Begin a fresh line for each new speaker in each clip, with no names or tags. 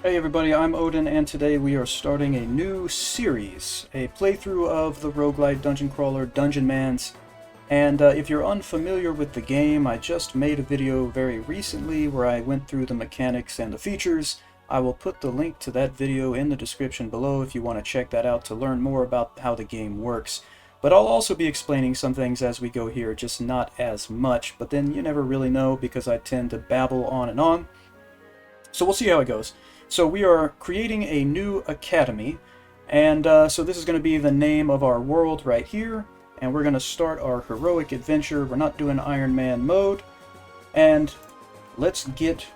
Hey everybody, I'm Odin, and today we are starting a new series, a playthrough of the roguelite dungeon crawler Dungeonmans. And if you're unfamiliar with the game, I just made a video very recently where I went through the mechanics and the features. I will put the link to that video in the description below if you want to check that out to learn more about how the game works. But I'll also be explaining some things as we go here, just not as much, but then you never really know because I tend to babble on and on. So we'll see how it goes. So we are creating a new academy, and so this is going to be the name of our world right here, and we're going to start our heroic adventure. We're not doing Iron Man mode, and let's get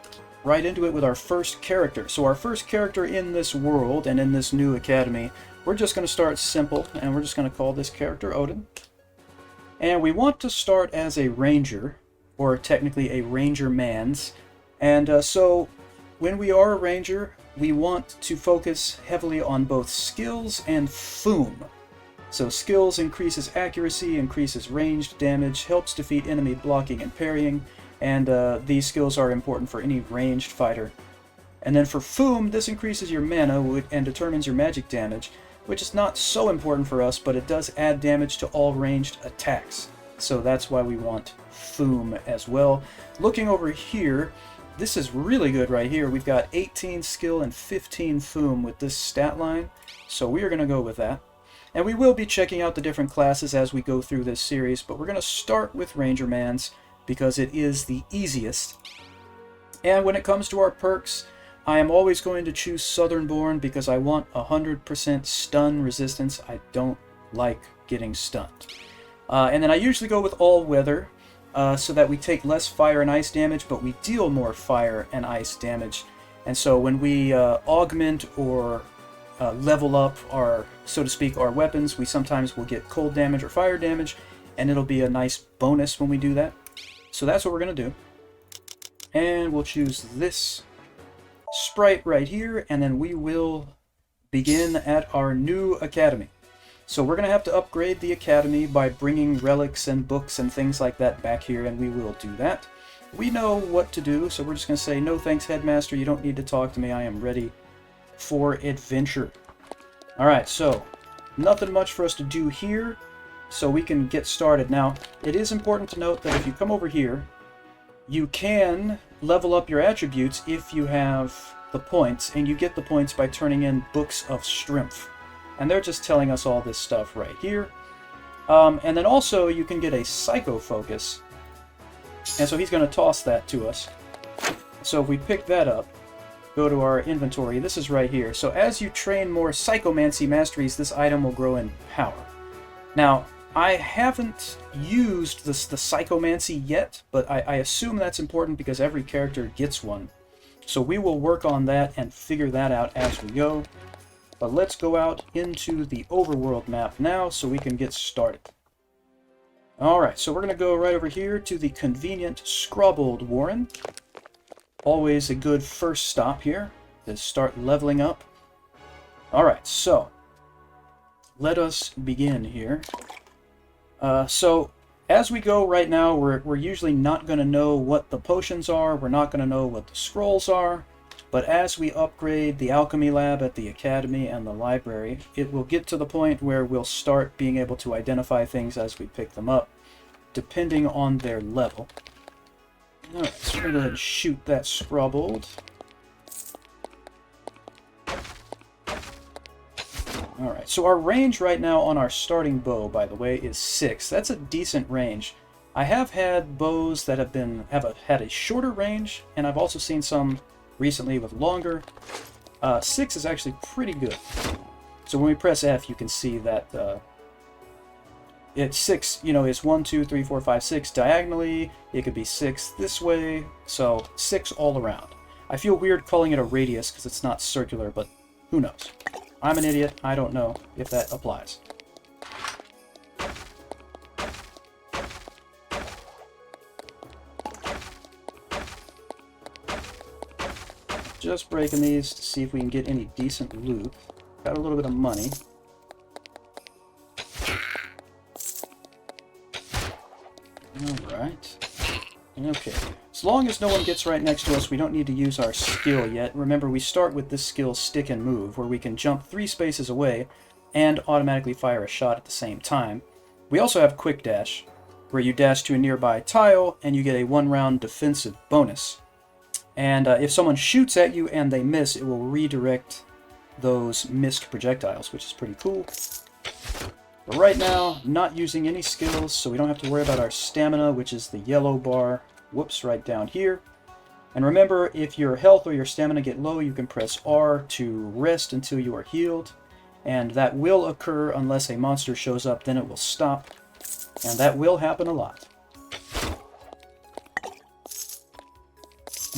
right into it with our first character. So our first character in this world and in this new academy, we're just going to start simple, and we're just going to call this character Odin. And we want to start as a ranger, or technically a Rangermans, and so when we are a ranger, we want to focus heavily on both skills and foom. So skills increases accuracy, increases ranged damage, helps defeat enemy blocking and parrying, and these skills are important for any ranged fighter. And then for foom, this increases your mana and determines your magic damage, which is not so important for us, but it does add damage to all ranged attacks. So that's why we want foom as well. Looking over here, this is really good right here. We've got 18 skill and 15 foom with this stat line, so we are going to go with that. And we will be checking out the different classes as we go through this series, but we're going to start with Rangermans because it is the easiest. And when it comes to our perks, I am always going to choose Southernborn because I want 100% stun resistance. I don't like getting stunned. And then I usually go with All Weather, so that we take less fire and ice damage, but we deal more fire and ice damage. And so when we augment or level up our, so to speak, our weapons, we sometimes will get cold damage or fire damage, and it'll be a nice bonus when we do that. So that's what we're going to do. And we'll choose this sprite right here, and then we will begin at our new academy. So we're going to have to upgrade the academy by bringing relics and books and things like that back here, and we will do that. We know what to do, so we're just going to say, no thanks, Headmaster, you don't need to talk to me, I am ready for adventure. Alright, so nothing much for us to do here, so we can get started. Now, it is important to note that if you come over here, you can level up your attributes if you have the points, and you get the points by turning in Books of Strength. And they're just telling us all this stuff right here. And then also you can get a Psycho Focus. And so he's going to toss that to us. So if we pick that up, go to our inventory, this is right here. So as you train more Psychomancy masteries, this item will grow in power. Now, I haven't used the Psychomancy yet, but I assume that's important because every character gets one. So we will work on that and figure that out as we go. But let's go out into the overworld map now so we can get started. Alright, so we're going to go right over here to the convenient Scrobbled Warren. Always a good first stop here to start leveling up. Alright, so let us begin here. So as we go right now, we're usually not going to know what the potions are. We're not going to know what the scrolls are. But as we upgrade the alchemy lab at the academy and the library, it will get to the point where we'll start being able to identify things as we pick them up, depending on their level. Alright, so we're going to go ahead and shoot that Scrobbled. Alright, so our range right now on our starting bow, by the way, is 6. That's a decent range. I have had bows that have had a shorter range, and I've also seen some recently with longer. 6 is actually pretty good. So when we press F, you can see that it's 6, you know, it's 1, 2, 3, 4, 5, 6 diagonally. It could be 6 this way, so 6 all around. I feel weird calling it a radius because it's not circular, but who knows? I'm an idiot. I don't know if that applies. Just breaking these to see if we can get any decent loot. Got a little bit of money. Alright. Okay. As long as no one gets right next to us, we don't need to use our skill yet. Remember, we start with this skill Stick and Move, where we can jump 3 spaces away and automatically fire a shot at the same time. We also have Quick Dash, where you dash to a nearby tile and you get a 1-round defensive bonus. And if someone shoots at you and they miss, it will redirect those missed projectiles, which is pretty cool. But right now, not using any skills, so we don't have to worry about our stamina, which is the yellow bar, whoops, right down here. And remember, if your health or your stamina get low, you can press R to rest until you are healed. And that will occur unless a monster shows up, then it will stop. And that will happen a lot.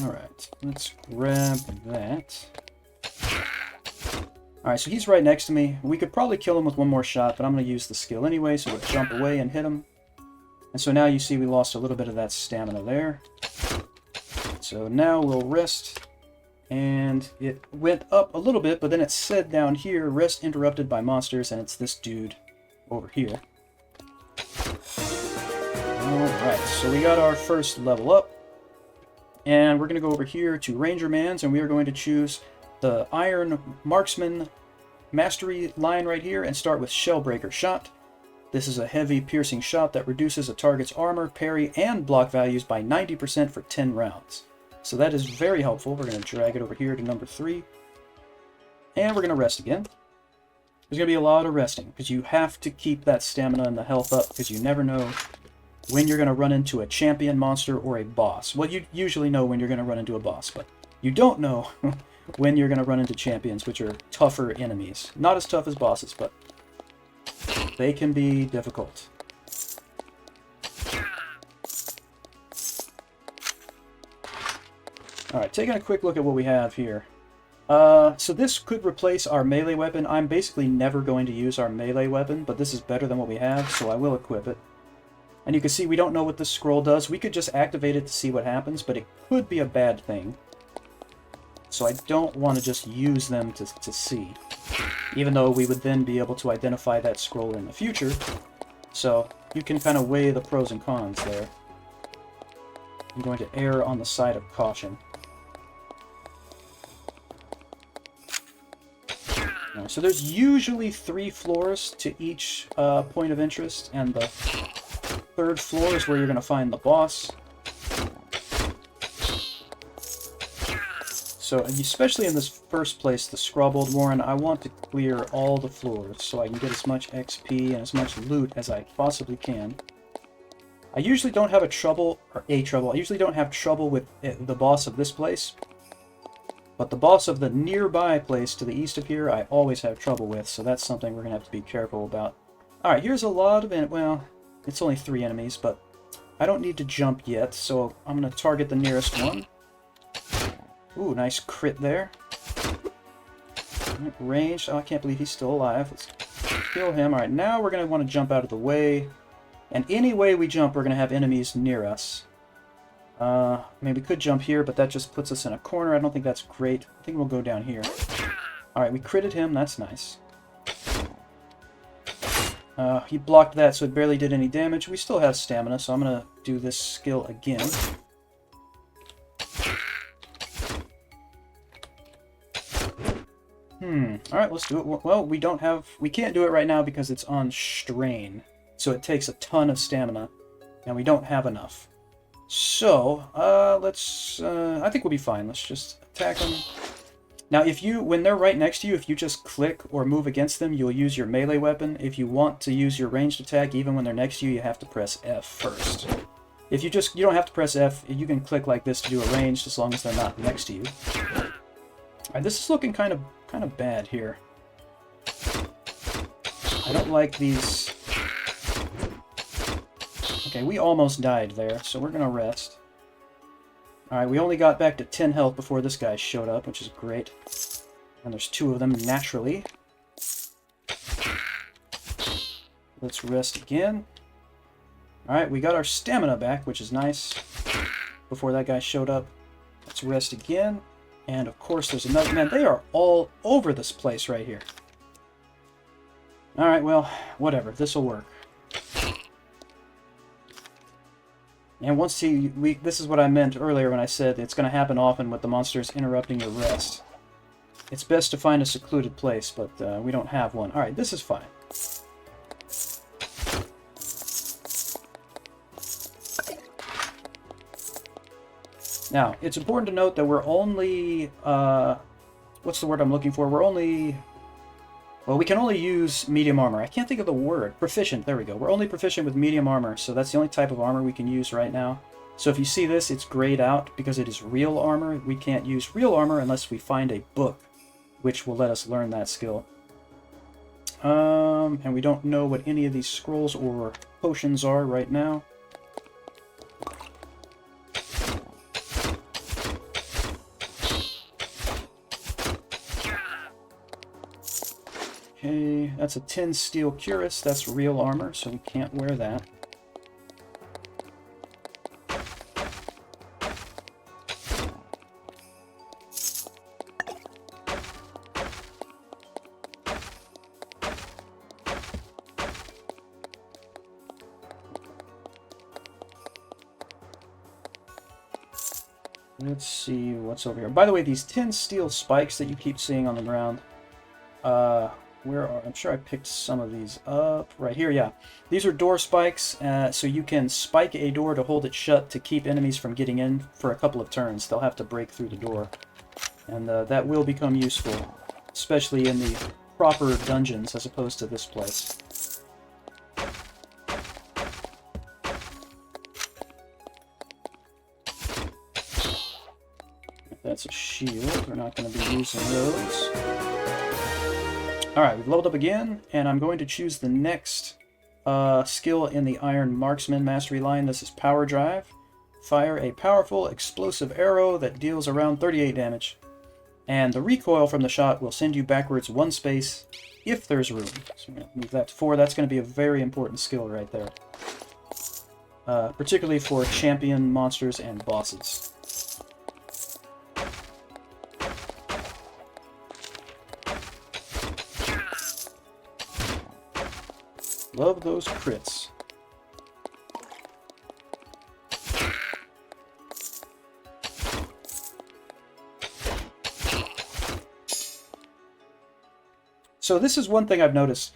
Alright, let's grab that. Alright, so he's right next to me. We could probably kill him with one more shot, but I'm going to use the skill anyway, so we'll jump away and hit him. And so now you see we lost a little bit of that stamina there. So now we'll rest, and it went up a little bit, but then it said down here, rest interrupted by monsters, and it's this dude over here. Alright, so we got our first level up, and we're going to go over here to Rangermans, and we are going to choose the Iron Marksman Mastery line right here and start with Shellbreaker Shot. This is a heavy piercing shot that reduces a target's armor, parry, and block values by 90% for 10 rounds. So that is very helpful. We're going to drag it over here to number 3. And we're going to rest again. There's going to be a lot of resting because you have to keep that stamina and the health up because you never know when you're going to run into a champion monster or a boss. Well, you usually know when you're going to run into a boss, but you don't know when you're going to run into champions, which are tougher enemies. Not as tough as bosses, but they can be difficult. Alright, taking a quick look at what we have here. So this could replace our melee weapon. I'm basically never going to use our melee weapon, but this is better than what we have, so I will equip it. And you can see we don't know what this scroll does. We could just activate it to see what happens, but it could be a bad thing. So I don't want to just use them to see, even though we would then be able to identify that scroll in the future. So you can kind of weigh the pros and cons there. I'm going to err on the side of caution. So there's usually 3 floors to each point of interest, and the 3rd floor is where you're going to find the boss. So, especially in this first place, the Scrawbold Warren, I want to clear all the floors so I can get as much XP and as much loot as I possibly can. I usually don't have I usually don't have trouble with the boss of this place. But the boss of the nearby place to the east of here, I always have trouble with, so that's something we're going to have to be careful about. Alright, here's a lot of well, it's only 3 enemies, but I don't need to jump yet, so I'm going to target the nearest one. Ooh, nice crit there. Ranged. Oh, I can't believe he's still alive. Let's kill him. Alright, now we're going to want to jump out of the way. And any way we jump, we're going to have enemies near us. I mean, we could jump here, but that just puts us in a corner. I don't think that's great. I think we'll go down here. Alright, we critted him. That's nice. He blocked that, so it barely did any damage. We still have stamina, so I'm going to do this skill again. Alright, let's do it. Well, we can't do it right now because it's on strain. So it takes a ton of stamina, and we don't have enough. So, I think we'll be fine. Let's just attack them. Now, when they're right next to you, if you just click or move against them, you'll use your melee weapon. If you want to use your ranged attack, even when they're next to you, you have to press F first. If you don't have to press F, you can click like this to do a ranged as long as they're not next to you. Alright, this is looking kind of bad here. I don't like these. Okay, we almost died there, so we're gonna rest. Alright, we only got back to 10 health before this guy showed up, which is great. And there's 2 of them naturally. Let's rest again. Alright, we got our stamina back, which is nice. Before that guy showed up. Let's rest again. And of course there's another. Man, they are all over this place right here. Alright, well, whatever. This'll work. And once this is what I meant earlier when I said it's going to happen often with the monsters interrupting your rest. It's best to find a secluded place, but we don't have one. Alright, this is fine. Now, it's important to note that we're only, what's the word I'm looking for? Well, we can only use medium armor. I can't think of the word. Proficient, there we go. We're only proficient with medium armor, so that's the only type of armor we can use right now. So if you see this, it's grayed out because it is real armor. We can't use real armor unless we find a book, which will let us learn that skill. And we don't know what any of these scrolls or potions are right now. Okay, that's a tin steel cuirass. That's real armor, so we can't wear that. Let's see what's over here. By the way, these tin steel spikes that you keep seeing on the ground, I'm sure I picked some of these up. Right here, yeah. These are door spikes, so you can spike a door to hold it shut to keep enemies from getting in for a couple of turns. They'll have to break through the door. And that will become useful, especially in the proper dungeons as opposed to this place. That's a shield. We're not going to be using those. Alright, we've leveled up again, and I'm going to choose the next skill in the Iron Marksman Mastery line. This is Power Drive. Fire a powerful, explosive arrow that deals around 38 damage. And the recoil from the shot will send you backwards 1 space if there's room. So I'm going to move that to 4. That's going to be a very important skill right there. Particularly for champion monsters and bosses. Love those crits. So this is one thing I've noticed.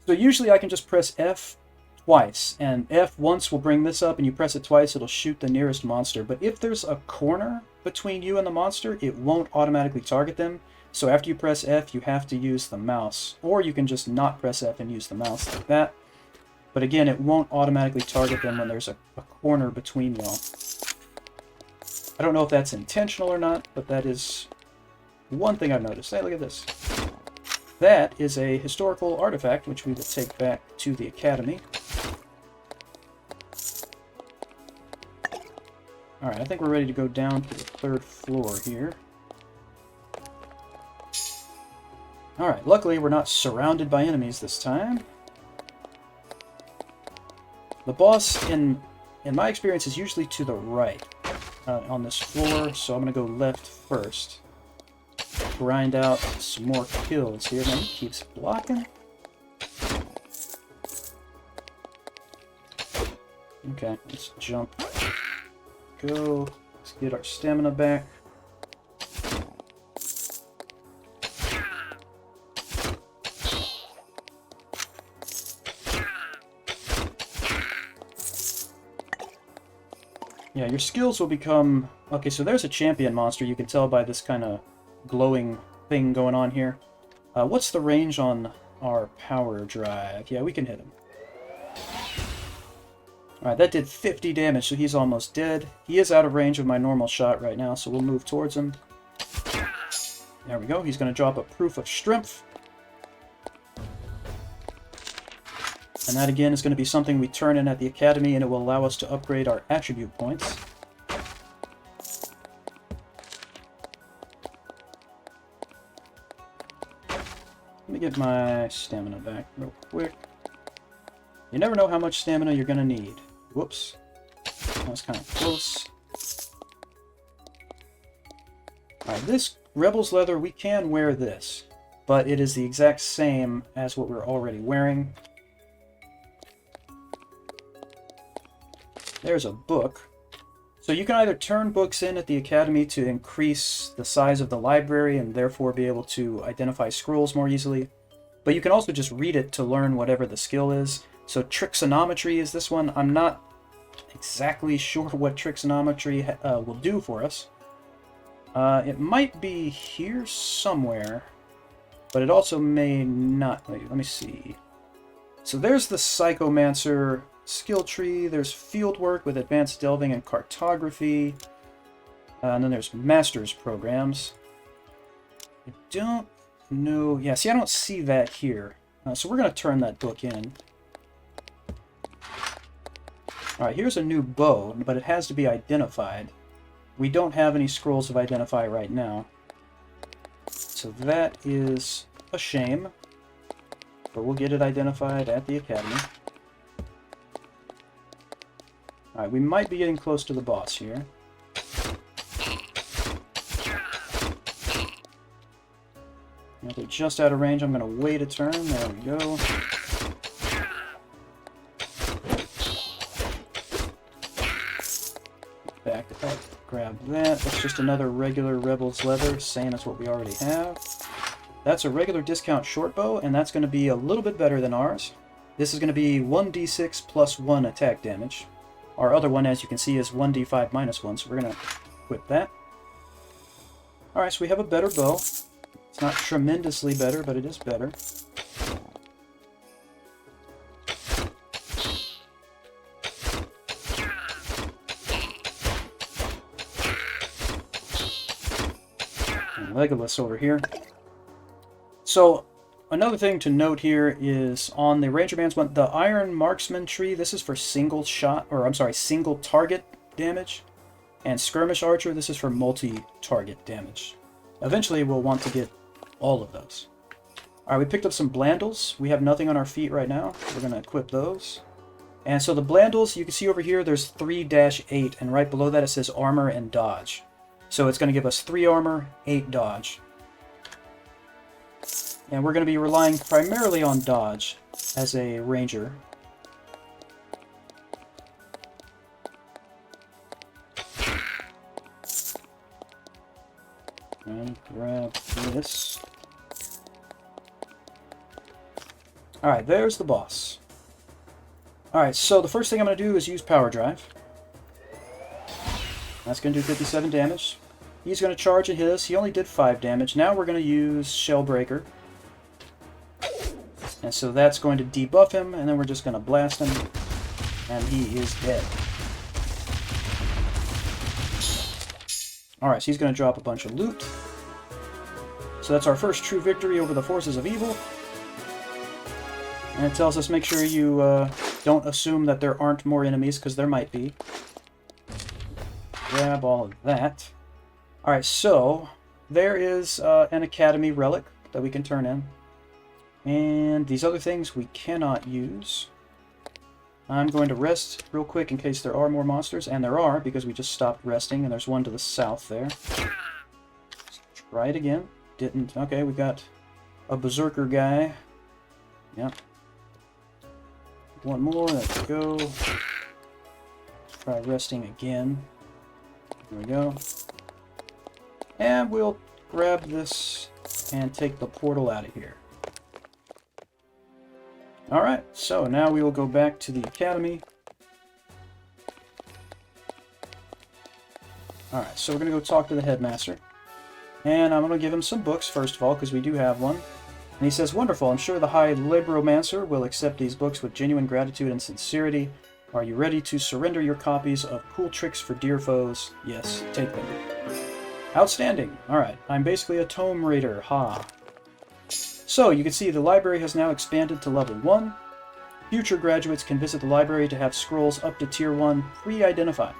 So usually I can just press F twice, and F once will bring this up, and you press it twice, it'll shoot the nearest monster. But if there's a corner between you and the monster, it won't automatically target them. So after you press F, you have to use the mouse. Or you can just not press F and use the mouse like that. But again, it won't automatically target them when there's a corner between y'all. I don't know if that's intentional or not, but that is one thing I've noticed. Hey, look at this. That is a historical artifact, which we will take back to the Academy. Alright, I think we're ready to go down to the 3rd floor here. Alright, luckily we're not surrounded by enemies this time. The boss, in my experience, is usually to the right on this floor, so I'm going to go left first. Grind out some more kills here. Then he keeps blocking. Okay, let's jump. Go. Let's get our stamina back. Yeah, your skills will become... Okay, so there's a champion monster. You can tell by this kind of glowing thing going on here. What's the range on our power drive? Yeah, we can hit him. Alright, that did 50 damage, so he's almost dead. He is out of range of my normal shot right now, so we'll move towards him. There we go. He's going to drop a Proof of Strength. And that, again, is going to be something we turn in at the Academy, and it will allow us to upgrade our attribute points. Let me get my stamina back real quick. You never know how much stamina you're going to need. Whoops. That was kind of close. Alright, this Rebel's Leather, we can wear this, but it is the exact same as what we're already wearing. There's a book. So you can either turn books in at the Academy to increase the size of the library and therefore be able to identify scrolls more easily, but you can also just read it to learn whatever the skill is. So Trixonometry is this one. I'm not exactly sure what Trixonometry will do for us. It might be here somewhere, but it also may not. Wait, let me see. So there's the Psychomancer skill tree. There's Fieldwork with Advanced Delving and Cartography. And then there's Master's Programs. I don't know. Yeah, see, I don't see that here. So we're going to turn that book in. Alright, here's a new bow, but it has to be identified. We don't have any scrolls of Identify right now. So that is a shame. But we'll get it identified at the Academy. Alright, we might be getting close to the boss here. If they're just out of range, I'm going to wait a turn. There we go. Back up, grab that. That's just another regular Rebel's Leather, same as what we already have. That's a regular discount short bow, and that's going to be a little bit better than ours. This is going to be 1d6 plus 1 attack damage. Our other one, as you can see, is 1d5 minus 1, so we're going to equip that. Alright, so we have a better bow. It's not tremendously better, but it is better. And Legolas over here. So, another thing to note here is on the Rangerman's one, the Iron Marksman tree, this is for single shot, or I'm sorry, single target damage. And Skirmish Archer, this is for multi-target damage. Eventually we'll want to get all of those. Alright, we picked up some Blandles. We have nothing on our feet right now. We're going to equip those. And so the Blandles, you can see over here, there's 3-8, and right below that it says Armor and Dodge. So it's going to give us 3 armor, 8 dodge. And we're going to be relying primarily on dodge as a ranger. And grab this. Alright, there's the boss. Alright, so the first thing I'm going to do is use Power Drive. That's going to do 57 damage. He's going to charge at his. He only did 5 damage. Now we're going to use Shellbreaker. And so that's going to debuff him, and then we're just going to blast him. And he is dead. Alright, so he's going to drop a bunch of loot. So that's our first true victory over the forces of evil. And it tells us make sure you don't assume that there aren't more enemies, because there might be. Grab all of that. Alright, so there is an Academy relic that we can turn in. And these other things we cannot use. I'm going to rest real quick in case there are more monsters, and there are, because we just stopped resting, and there's one to the south there. Let's try it again. Didn't. Okay, we got a Berserker guy. Yep. One more, let's go. Try resting again. There we go. And we'll grab this and take the portal out of here. Alright, so now we will go back to the Academy. Alright, so we're going to go talk to the headmaster. And I'm going to give him some books, first of all, because we do have one. And he says, "Wonderful, I'm sure the High Libromancer will accept these books with genuine gratitude and sincerity. Are you ready to surrender your copies of Cool Tricks for Dear Foes? Yes, take them." Outstanding. Alright, I'm basically a tome raider, ha. So, you can see the library has now expanded to level 1. Future graduates can visit the library to have scrolls up to tier 1 pre-identified.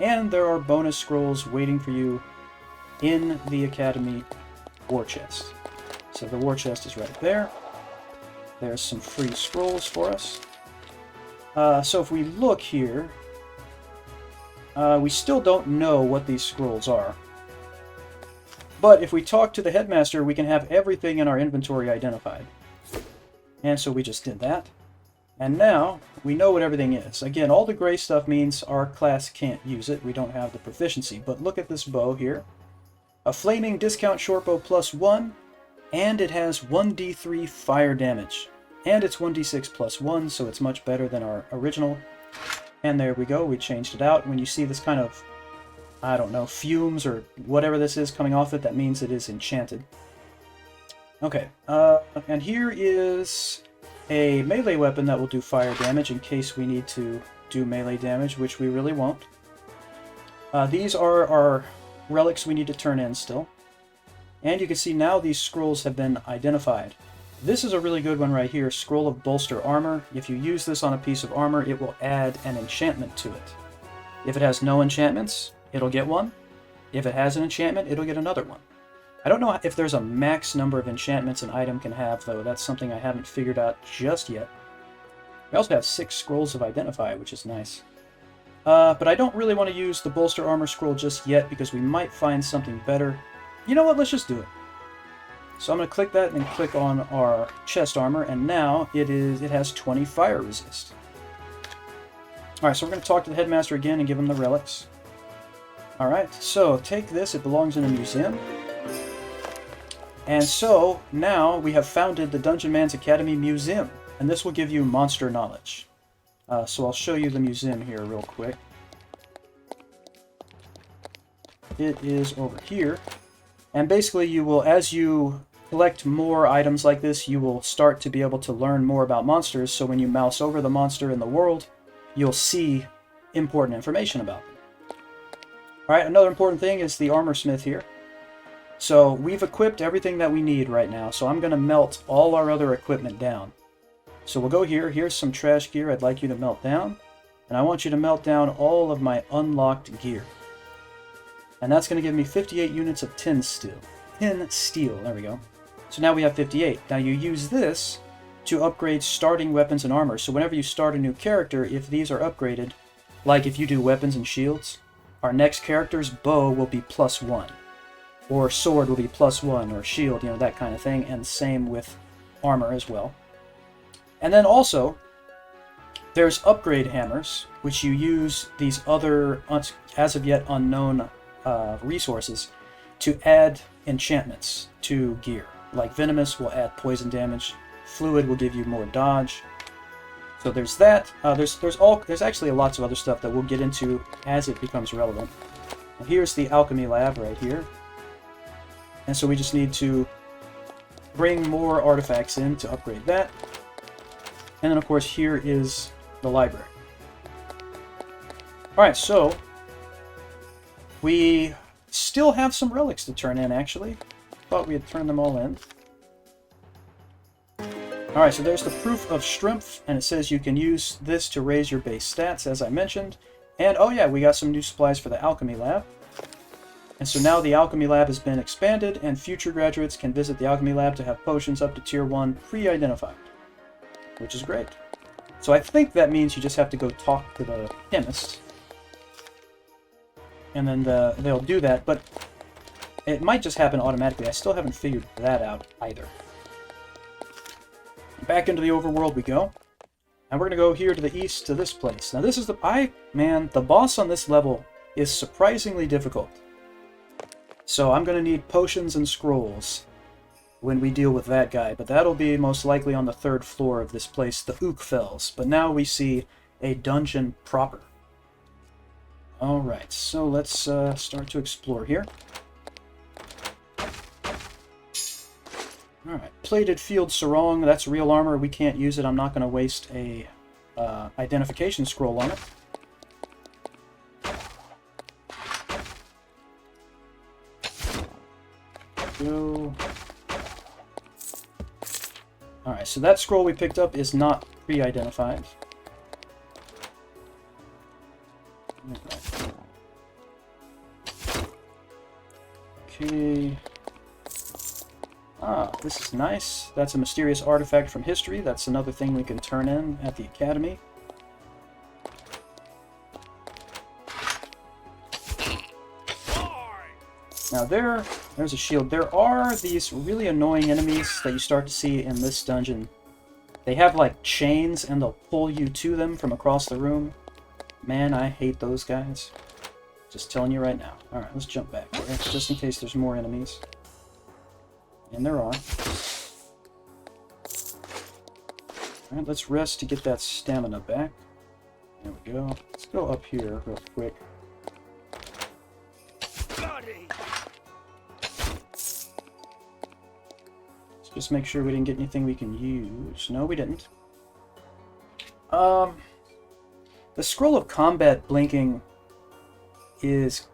And there are bonus scrolls waiting for you in the Academy war chest. So the war chest is right there. There's some free scrolls for us. So if we look here, we still don't know what these scrolls are. But if we talk to the headmaster, we can have everything in our inventory identified. And so we just did that. And now we know what everything is. Again, all the gray stuff means our class can't use it. We don't have the proficiency. But look at this bow here. A flaming discount shortbow +1, and it has 1d3 fire damage. And it's 1d6 +1, so it's much better than our original. And there we go, we changed it out. When you see this kind of, I don't know, fumes or whatever this is coming off it, that means it is enchanted. Okay, and here is a melee weapon that will do fire damage in case we need to do melee damage, which we really won't. These are our relics we need to turn in still. And you can see now these scrolls have been identified. This is a really good one right here, Scroll of Bolster Armor. If you use this on a piece of armor, it will add an enchantment to it. If it has no enchantments, it'll get one. If it has an enchantment, it'll get another one. I don't know if there's a max number of enchantments an item can have, though. That's something I haven't figured out just yet. We also have 6 Scrolls of Identify, which is nice. But I don't really want to use the Bolster Armor Scroll just yet, because we might find something better. You know what? Let's just do it. So I'm going to click that and then click on our chest armor, and now it has 20 fire resist. Alright, so we're going to talk to the headmaster again and give him the relics. Alright, so take this. It belongs in a museum. And so, now we have founded the Dungeonmans Academy Museum, and this will give you monster knowledge. So I'll show you the museum here real quick. It is over here. And basically you will, as you collect more items like this, you will start to be able to learn more about monsters, so when you mouse over the monster in the world, you'll see important information about them. Alright, another important thing is the armor smith here. So we've equipped everything that we need right now, so I'm going to melt all our other equipment down. So we'll go here, here's some trash gear I'd like you to melt down, and I want you to melt down all of my unlocked gear. And that's going to give me 58 units of tin steel. Tin steel, there we go. So now we have 58. Now you use this to upgrade starting weapons and armor, so whenever you start a new character, if these are upgraded, like if you do weapons and shields, our next character's bow will be +1. Or sword will be +1, or shield, you know, that kind of thing, and same with armor as well. And then also, there's upgrade hammers, which you use these other, as of yet unknown resources, to add enchantments to gear. Like Venomous will add poison damage, Fluid will give you more dodge. So there's that. There's actually lots of other stuff that we'll get into as it becomes relevant. And here's the alchemy lab right here. And so we just need to bring more artifacts in to upgrade that. And then, of course, here is the library. Alright, so we still have some relics to turn in, actually. Thought we had turned them all in. Alright, so there's the Proof of Strength, and it says you can use this to raise your base stats, as I mentioned. And, oh yeah, we got some new supplies for the alchemy lab. And so now the Alchemy Lab has been expanded, and future graduates can visit the Alchemy Lab to have potions up to Tier 1 pre-identified, which is great. So I think that means you just have to go talk to the chemist, and then they'll do that, but it might just happen automatically. I still haven't figured that out either. Back into the overworld we go, and we're going to go here to the east to this place. Now this is the boss on this level is surprisingly difficult. So I'm going to need potions and scrolls when we deal with that guy, but that'll be most likely on the 3rd floor of this place, the Ookfells. But now we see a dungeon proper. Alright, so let's start to explore here. Alright, Plated Field Sarong, that's real armor, we can't use it, I'm not going to waste a identification scroll on it. Go. Alright, so that scroll we picked up is not pre-identified. Okay. Ah, this is nice. That's a mysterious artifact from history. That's another thing we can turn in at the academy. Now there's a shield. There are these really annoying enemies that you start to see in this dungeon They have like chains and they'll pull you to them from across the room. Man, I hate those guys. Just telling you right now. Alright, let's jump back here, just in case there's more enemies. And there are. Alright, let's rest to get that stamina back. There we go. Let's go up here real quick. Let's just make sure we didn't get anything we can use. No, we didn't. The scroll of combat blinking is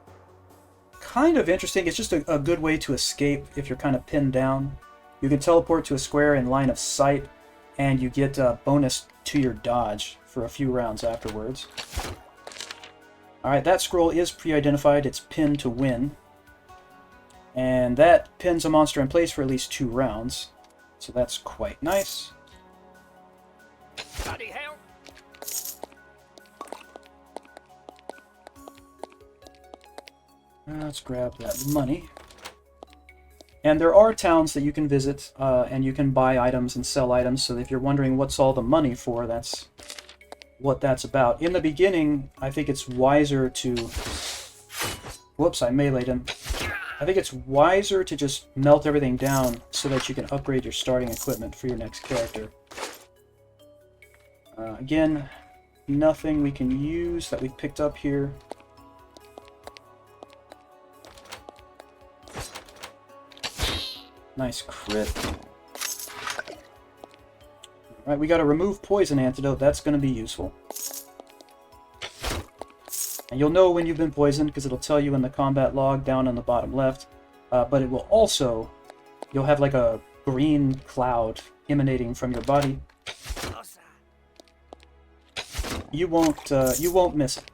kind of interesting. It's just a good way to escape if you're kind of pinned down. You can teleport to a square in line of sight, and you get a bonus to your dodge for a few rounds afterwards. Alright, that scroll is pre-identified. It's pinned to win. And that pins a monster in place for at least 2 rounds. So that's quite nice.
Bloody hell!
Let's grab that money. And there are towns that you can visit, and you can buy items and sell items, so if you're wondering what's all the money for, that's what that's about. In the beginning, I think it's wiser to... Whoops, I meleeed him. I think it's wiser to just melt everything down so that you can upgrade your starting equipment for your next character. Again, nothing we can use that we've picked up here. Nice crit. Alright, we got a remove poison antidote. That's going to be useful. And you'll know when you've been poisoned because it'll tell you in the combat log down on the bottom left. But it will also... You'll have like a green cloud emanating from your body. You won't miss it.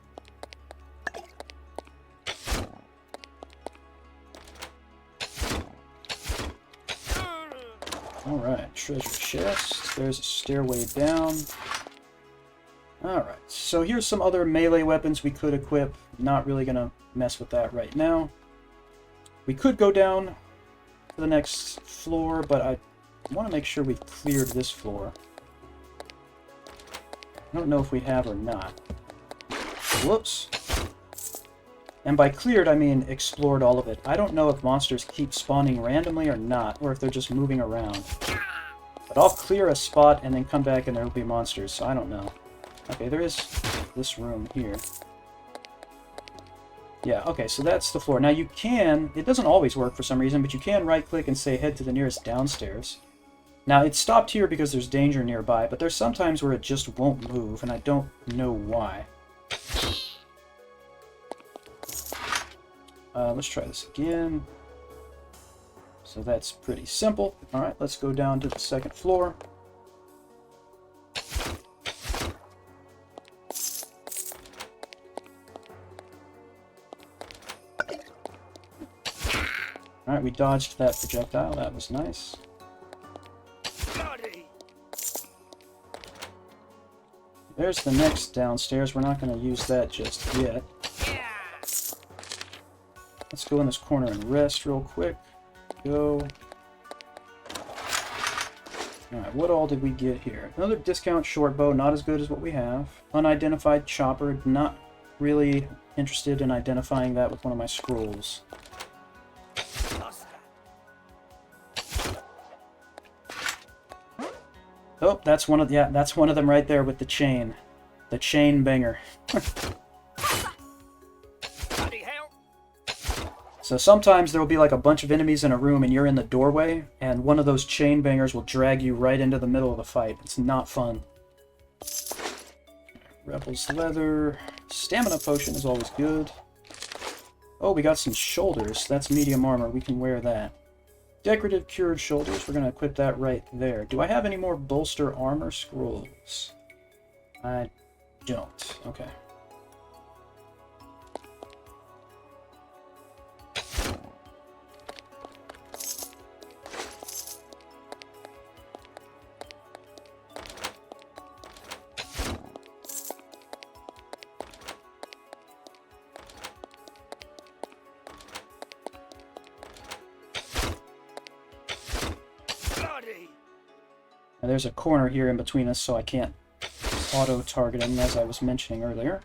Alright, treasure chest. There's a stairway down. Alright, so here's some other melee weapons we could equip. Not really gonna mess with that right now. We could go down to the next floor, but I want to make sure we've cleared this floor. I don't know if we have or not. Whoops. And by cleared, I mean explored all of it. I don't know if monsters keep spawning randomly or not, or if they're just moving around. But I'll clear a spot and then come back and there will be monsters, so I don't know. Okay, there is this room here. Yeah, okay, so that's the floor. Now you can, it doesn't always work for some reason, but you can right-click and say head to the nearest downstairs. Now, it stopped here because there's danger nearby, but there's some times where it just won't move, and I don't know why. Let's try this again. So that's pretty simple. Alright, let's go down to the second floor. Alright, we dodged that projectile. That was nice. There's the next downstairs. We're not going to use that just yet. Let's go in this corner and rest real quick. Go. Alright, what all did we get here? Another discount short bow, not as good as what we have. Unidentified chopper, not really interested in identifying that with one of my scrolls. Oh, that's one of that's one of them right there with the chain. The chain banger. So sometimes there will be like a bunch of enemies in a room and you're in the doorway, and one of those chain bangers will drag you right into the middle of the fight. It's not fun. Rebel's leather. Stamina potion is always good. Oh, we got some shoulders. That's medium armor. We can wear that. Decorative cured shoulders. We're going to equip that right there. Do I have any more bolster armor scrolls? I don't. Okay. Now, there's a corner here in between us, so I can't auto-target him, as I was mentioning earlier.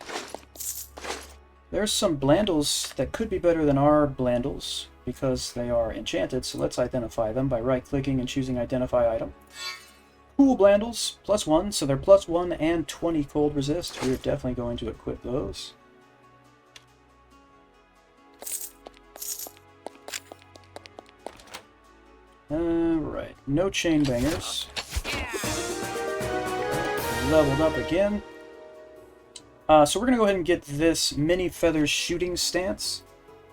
There's some Blandles that could be better than our Blandles, because they are enchanted, so let's identify them by right-clicking and choosing Identify Item. Cool Blandles, +1, so they're +1 and 20 cold resist. We're definitely going to equip those. Alright, no chain bangers. Leveled up again. So we're going to go ahead and get this Mini Feathers shooting stance.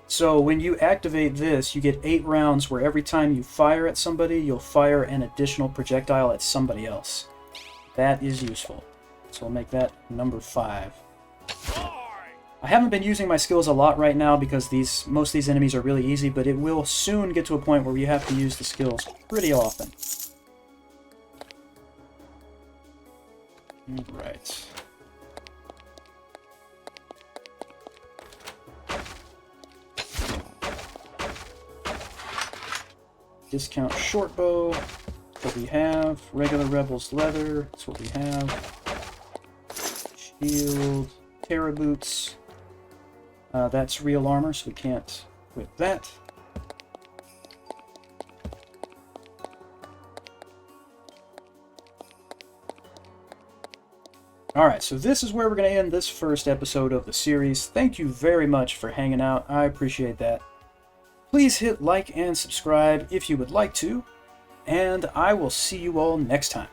So when you activate this, you get 8 rounds where every time you fire at somebody, you'll fire an additional projectile at somebody else. That is useful. So we'll make that number 5. I haven't been using my skills a lot right now because most of these enemies are really easy, but it will soon get to a point where you have to use the skills pretty often. Right. Discount short bow. That's what we have. Regular Rebels leather. That's what we have. Shield. Terra boots. That's real armor, so we can't equip that. Alright, so this is where we're going to end this first episode of the series. Thank you very much for hanging out. I appreciate that. Please hit like and subscribe if you would like to, and I will see you all next time.